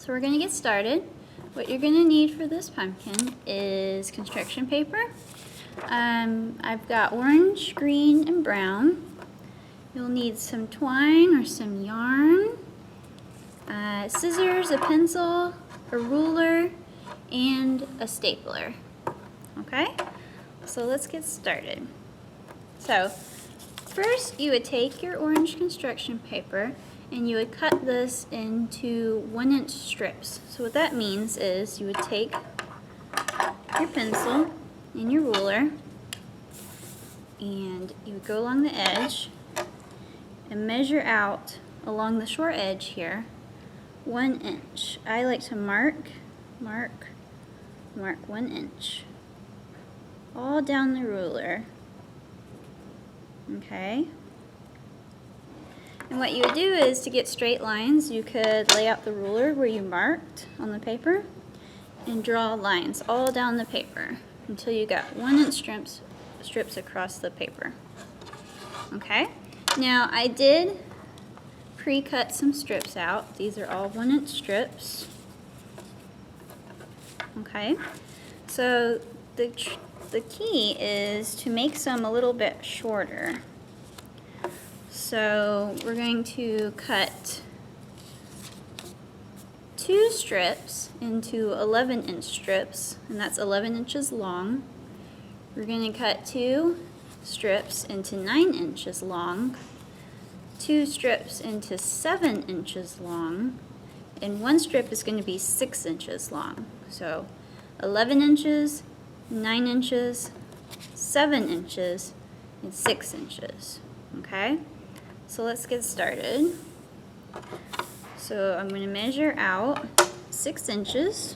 So we're going to get started. What you're going to need for this pumpkin is construction paper. I've got orange, green, and brown. You'll need some twine or some yarn, scissors, a pencil, a ruler, and a stapler. Okay? So let's get started. So first you would take your orange construction paper and you would cut this into 1-inch strips. So what that means is you would take your pencil and your ruler and you would go along the edge and measure out along the short edge here 1 inch. I like to mark 1 inch all down the ruler. Okay. And what you would do is, to get straight lines, you could lay out the ruler where you marked on the paper and draw lines all down the paper until you got 1-inch strips across the paper. Okay? Now I did pre-cut some strips out. These are all 1-inch strips. Okay? So the key is to make some a little bit shorter. So we're going to cut 2 strips into 11-inch strips, and that's 11 inches long. We're going to cut 2 strips into 9 inches long, 2 strips into 7 inches long, and 1 strip is going to be 6 inches long. So 11 inches, 9 inches, 7 inches, and 6 inches. Okay? So let's get started. So I'm going to measure out 6 inches.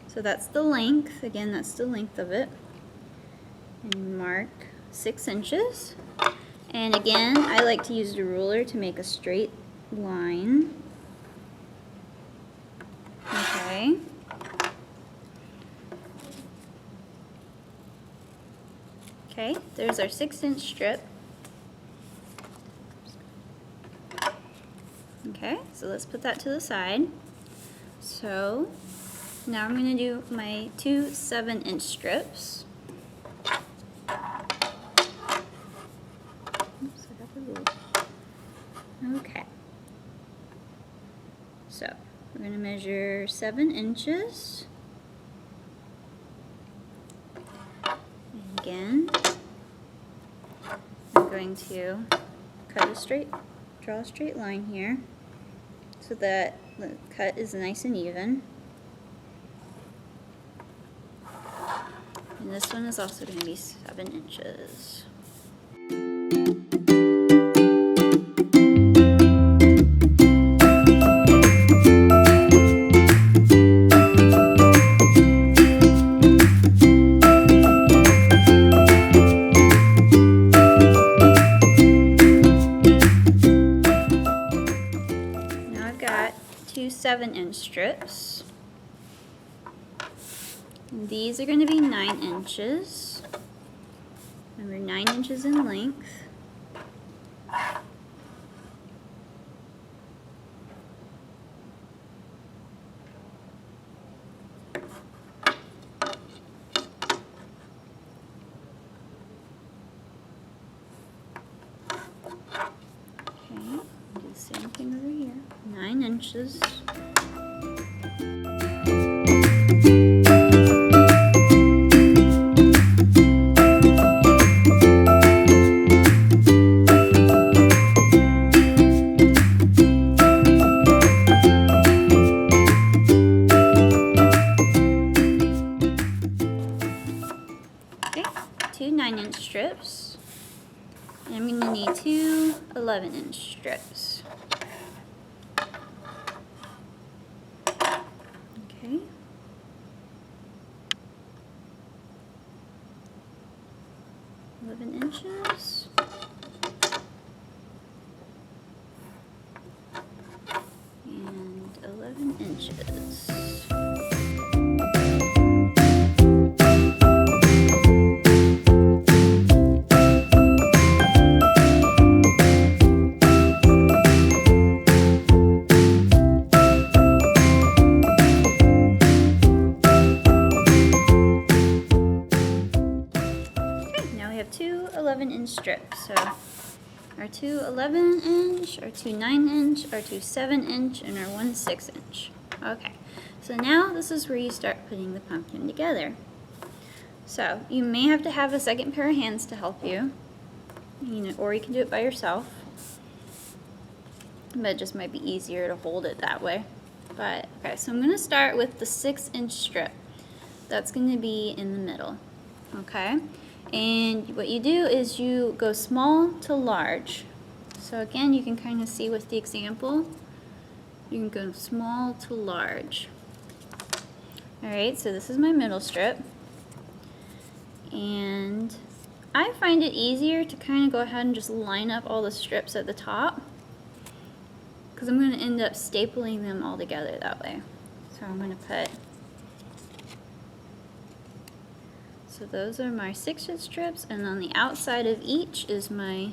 So that's the length. Again, that's the length of it. And mark 6 inches. And again, I like to use the ruler to make a straight line. Okay. Okay, there's our 6-inch strip. Okay, so let's put that to the side. So now I'm going to do my 2 7-inch strips. Oops, I got the ruler. Okay. So we're going to measure 7 inches. And again, I'm going to draw a straight line here so that the cut is nice and even. And this one is also going to be 7 inches. Now I've got 2 7-inch strips. And these are going to be 9 inches. Remember, 9 inches in length. Okay, do the same thing over here. 9 inches. Okay, 2 9-inch strips. And I'm going to need 2 11-inch strips. Okay. $11. And 11 inches. inch strips. So our two 11 inch, our two 9 inch, our two 7 inch, and our one 6 inch. Okay, so now this is where you start putting the pumpkin together. So you may have to have a second pair of hands to help you, or you can do it by yourself. But it just might be easier to hold it that way. But okay, so I'm going to start with the 6 inch strip. That's going to be in the middle. Okay, and what you do is you go small to large. So again, you can kind of see with the example, you can go small to large. Alright, so this is my middle strip. And I find it easier to kind of go ahead and just line up all the strips at the top, because I'm going to end up stapling them all together that way. So I'm going to put, so those are my 6 inch strips, and on the outside of each is my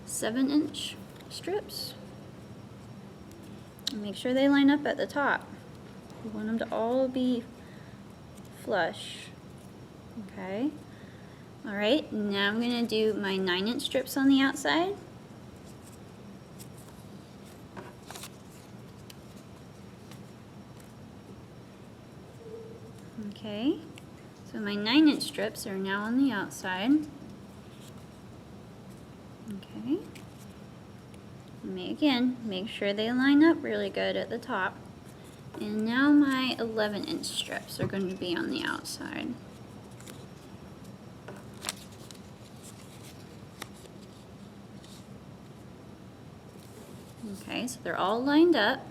7 inch strips. And make sure they line up at the top. You want them to all be flush. Okay. Alright, now I'm going to do my 9 inch strips on the outside. Okay, so my 9 inch strips are now on the outside. Okay. Again, make sure they line up really good at the top. And now my 11 inch strips are going to be on the outside. Okay, so they're all lined up,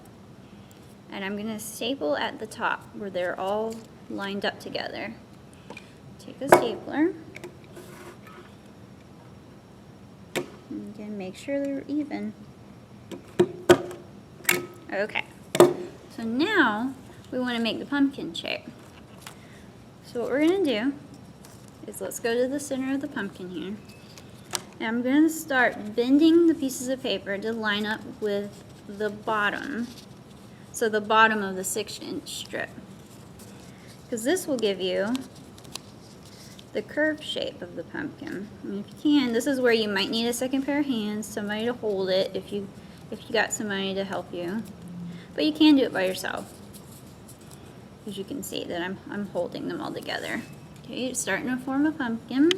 and I'm going to staple at the top where they're all lined up together. Take a stapler, and again, make sure they're even. Okay, so now we want to make the pumpkin shape. So what we're going to do is, let's go to the center of the pumpkin here. And I'm going to start bending the pieces of paper to line up with the bottom. So the bottom of the 6 inch strip. Because this will give you the curved shape of the pumpkin. And if you can, this is where you might need a second pair of hands, somebody to hold it if you got somebody to help you. But you can do it by yourself. As you can see that I'm holding them all together. Okay, it's starting to form a pumpkin.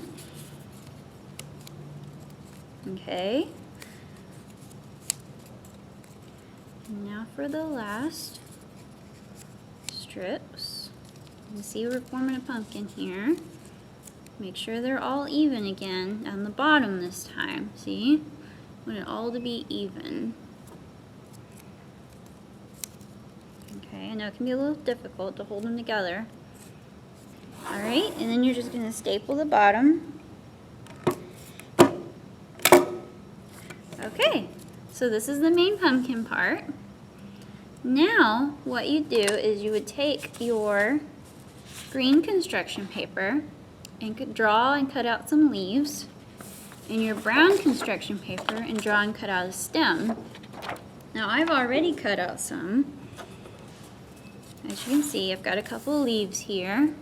Okay. And now for the last strips. You can see we're forming a pumpkin here. Make sure they're all even again on the bottom this time. See? Want it all to be even. Okay, I know it can be a little difficult to hold them together. Alright, and then you're just going to staple the bottom. Okay, so this is the main pumpkin part. Now, what you do is you would take your green construction paper and draw and cut out some leaves, and your brown construction paper and draw and cut out a stem. Now, I've already cut out some. As you can see, I've got a couple of leaves here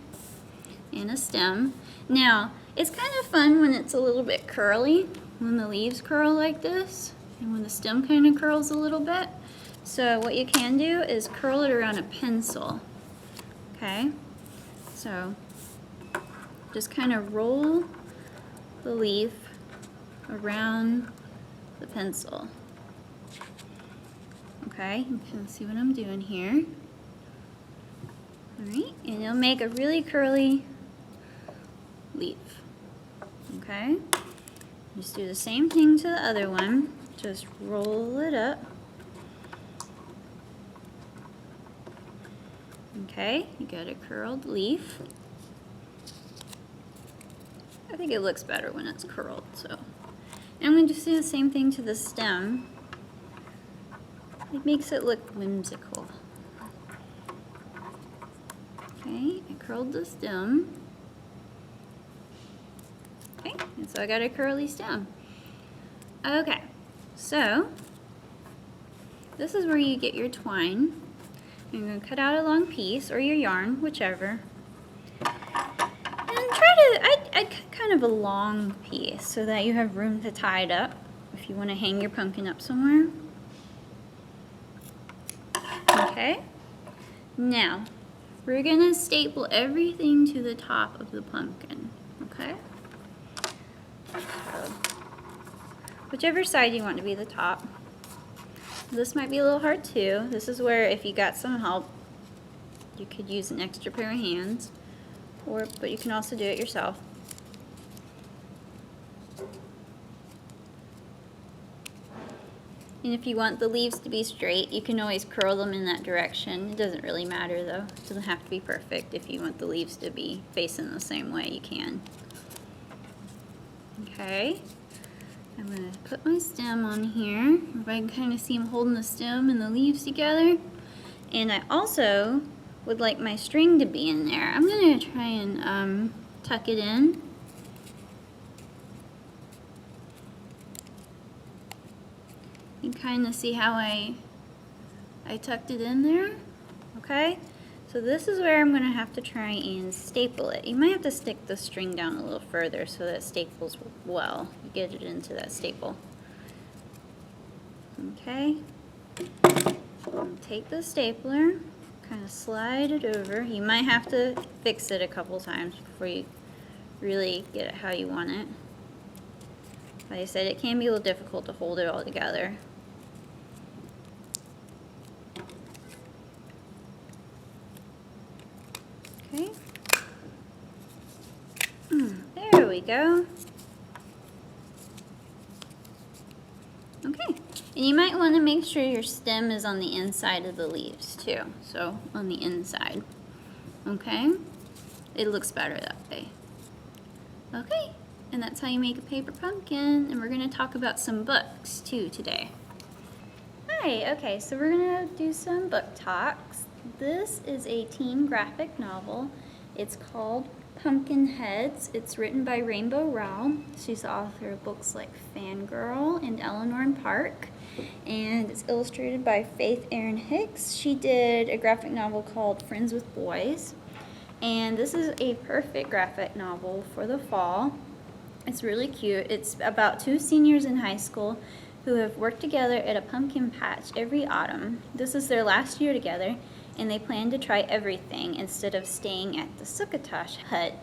and a stem. Now, it's kind of fun when it's a little bit curly, when the leaves curl like this, and when the stem kind of curls a little bit. So what you can do is curl it around a pencil. Okay, so just kind of roll the leaf around the pencil. Okay, you can see what I'm doing here. Alright, and you'll make a really curly leaf. Okay, just do the same thing to the other one. Just roll it up. Okay, you got a curled leaf. I think it looks better when it's curled, so. And I'm going to do the same thing to the stem. It makes it look whimsical. Okay, I curled the stem. Okay, and so I got a curly stem. Okay, so this is where you get your twine. You're going to cut out a long piece, or your yarn, whichever. And try to, I kind kind of a long piece so that you have room to tie it up if you want to hang your pumpkin up somewhere. Okay, now we're gonna staple everything to the top of the pumpkin, okay? So, whichever side you want to be the top. This might be a little hard too. This is where if you got some help, you could use an extra pair of hands, but you can also do it yourself. And if you want the leaves to be straight, you can always curl them in that direction. It doesn't really matter though. It doesn't have to be perfect. If you want the leaves to be facing the same way, you can. Okay, I'm going to put my stem on here. Everybody can kind of see I'm holding the stem and the leaves together. And I also would like my string to be in there. I'm going to try and tuck it in. You can kind of see how I tucked it in there, okay? So this is where I'm going to have to try and staple it. You might have to stick the string down a little further so that it staples well. You get it into that staple. Okay. Take the stapler, kind of slide it over. You might have to fix it a couple times before you really get it how you want it. Like I said, it can be a little difficult to hold it all together. Okay. There we go. Okay. And you might want to make sure your stem is on the inside of the leaves too. So on the inside. Okay? It looks better that way. Okay. And that's how you make a paper pumpkin. And we're going to talk about some books too today. Hi. Okay, so we're going to do some book talks. This is a teen graphic novel. It's called Pumpkinheads. It's written by Rainbow Rowell. She's the author of books like Fangirl and Eleanor and Park. And it's illustrated by Faith Erin Hicks. She did a graphic novel called Friends with Boys. And this is a perfect graphic novel for the fall. It's really cute. It's about two seniors in high school who have worked together at a pumpkin patch every autumn. This is their last year together, and they plan to try everything instead of staying at the Succotash hut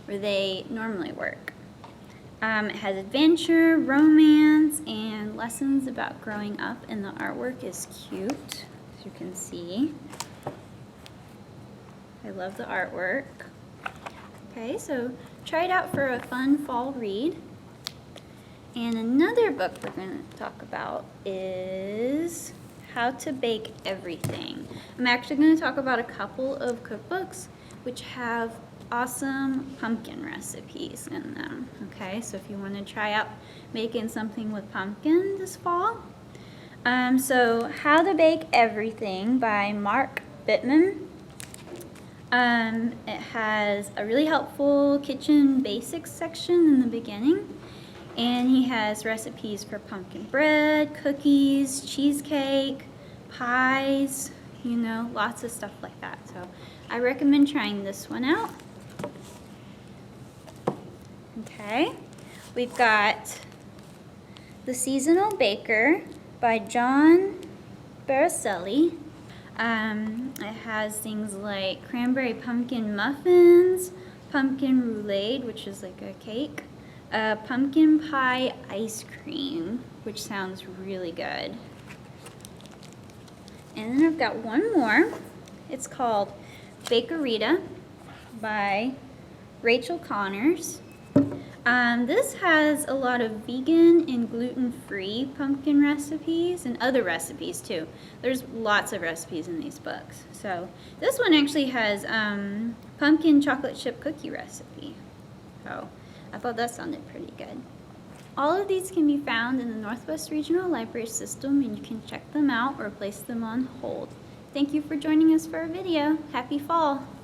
where they normally work. It has adventure, romance, and lessons about growing up, and the artwork is cute, as you can see. I love the artwork. Okay, so try it out for a fun fall read. And another book we're going to talk about is How to Bake Everything. I'm actually going to talk about a couple of cookbooks which have awesome pumpkin recipes in them. Okay, so if you want to try out making something with pumpkin this fall. So How to Bake Everything by Mark Bittman. It has a really helpful kitchen basics section in the beginning. And he has recipes for pumpkin bread, cookies, cheesecake, pies, you know, lots of stuff like that. So I recommend trying this one out. Okay, we've got The Seasonal Baker by John Baracelli. It has things like cranberry pumpkin muffins, pumpkin roulade, which is like a cake, pumpkin pie ice cream, which sounds really good. And then I've got one more. It's called Bakerita by Rachel Connors. This has a lot of vegan and gluten-free pumpkin recipes and other recipes too. There's lots of recipes in these books. So this one actually has pumpkin chocolate chip cookie recipe. So I thought that sounded pretty good. All of these can be found in the Northwest Regional Library System, and you can check them out or place them on hold. Thank you for joining us for our video. Happy fall!